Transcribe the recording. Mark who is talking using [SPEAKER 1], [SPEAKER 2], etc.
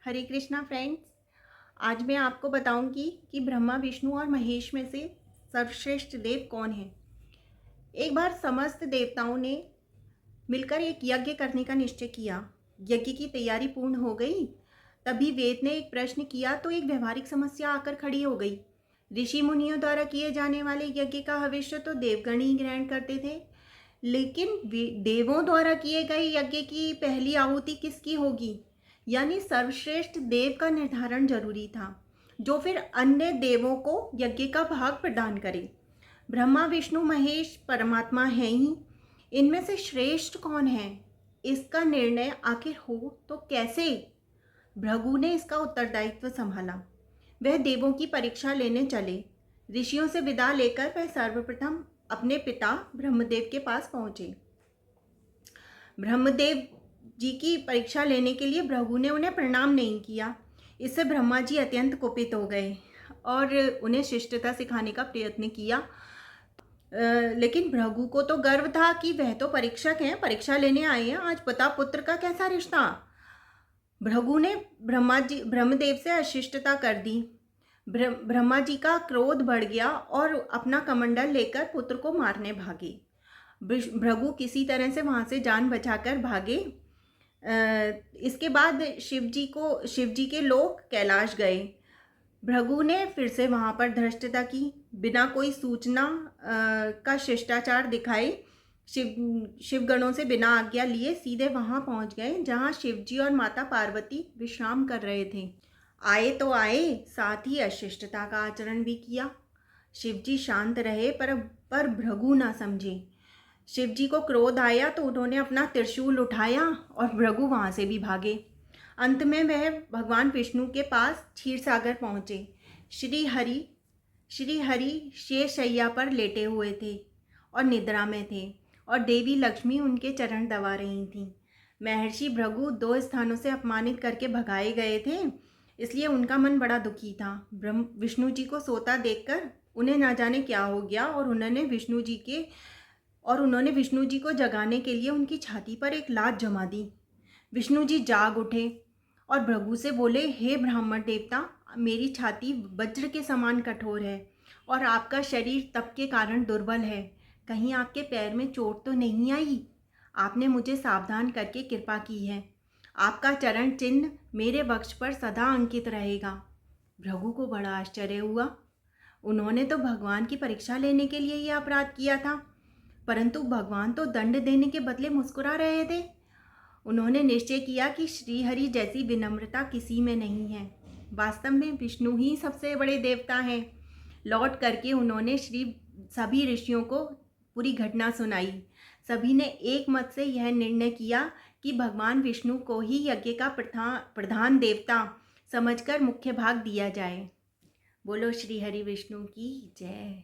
[SPEAKER 1] हरे Krishna friends. आज मैं आपको बताऊंगी कि ब्रह्मा विष्णु और महेश में से सर्वश्रेष्ठ देव कौन है। एक बार समस्त देवताओं ने मिलकर एक यज्ञ करने का निश्चय किया। यज्ञ की तैयारी पूर्ण हो गई, तभी वेद ने एक प्रश्न किया तो एक व्यवहारिक समस्या आकर खड़ी हो गई। ऋषि मुनियों द्वारा किए जाने वाले यज्ञ का हविष्य तो देवगण ही ग्रहण करते थे, लेकिन देवों द्वारा किए गए यज्ञ की पहली आहुति किसकी होगी, यानी सर्वश्रेष्ठ देव का निर्धारण जरूरी था, जो फिर अन्य देवों को यज्ञ का भाग प्रदान करे। ब्रह्मा विष्णु महेश परमात्मा है ही, इनमें से श्रेष्ठ कौन है, इसका निर्णय आखिर हो तो कैसे। भृगु ने इसका उत्तरदायित्व संभाला। वह देवों की परीक्षा लेने चले। ऋषियों से विदा लेकर वह सर्वप्रथम अपने पिता ब्रह्मदेव के पास पहुंचे। ब्रह्मदेव जी की परीक्षा लेने के लिए भृगु ने उन्हें प्रणाम नहीं किया। इससे ब्रह्मा जी अत्यंत कुपित हो गए और उन्हें शिष्टता सिखाने का प्रयत्न किया। लेकिन भृगु को तो गर्व था कि वह तो परीक्षक हैं, परीक्षा लेने आए हैं, आज पिता पुत्र का कैसा रिश्ता। भृगु ने ब्रह्मदेव से अशिष्टता कर दी। ब्रह्मा जी का क्रोध बढ़ गया और अपना कमंडल लेकर पुत्र को मारने भागे। भृगु किसी तरह से वहां से जान बचाकर भागे। इसके बाद शिव जी के लोग कैलाश गए। भृगु ने फिर से वहां पर धृष्टता की, बिना कोई सूचना का शिष्टाचार दिखाए शिवगणों से बिना आज्ञा लिए सीधे वहां पहुंच गए जहां शिवजी और माता पार्वती विश्राम कर रहे थे। आए तो आए, साथ ही अशिष्टता का आचरण भी किया। शिवजी शांत रहे, पर भृगु ना समझे। शिवजी को क्रोध आया तो उन्होंने अपना त्रिशूल उठाया और भृगु वहां से भी भागे। अंत में वह भगवान विष्णु के पास क्षीर सागर पहुंचे। श्री हरि शेषशैया पर लेटे हुए थे और निद्रा में थे, और देवी लक्ष्मी उनके चरण दबा रही थीं। महर्षि भृगु 2 स्थानों से अपमानित करके भगाए गए थे, इसलिए उनका मन बड़ा दुखी था। विष्णु जी को सोता देखकर उन्हें ना जाने क्या हो गया, और उन्होंने विष्णु जी को जगाने के लिए उनकी छाती पर एक लात जमा दी। विष्णु जी जाग उठे और भृगु से बोले, हे ब्राह्मण देवता, मेरी छाती वज्र के समान कठोर है और आपका शरीर तप के कारण दुर्बल है। कहीं आपके पैर में चोट तो नहीं आई? आपने मुझे सावधान करके कृपा की है। आपका चरण चिन्ह मेरे वक्ष पर सदा अंकित रहेगा। भृगु को बड़ा आश्चर्य हुआ। उन्होंने तो भगवान की परीक्षा लेने के लिए यह अपराध किया था, परंतु भगवान तो दंड देने के बदले मुस्कुरा रहे थे। उन्होंने निश्चय किया कि श्रीहरि जैसी विनम्रता किसी में नहीं है। वास्तव में विष्णु ही सबसे बड़े देवता हैं। लौट करके उन्होंने सभी ऋषियों को पूरी घटना सुनाई। सभी ने एक मत से यह निर्णय किया कि भगवान विष्णु को ही यज्ञ का प्रधान देवता समझकर मुख्य भाग दिया जाए। बोलो श्री हरि विष्णु की जय।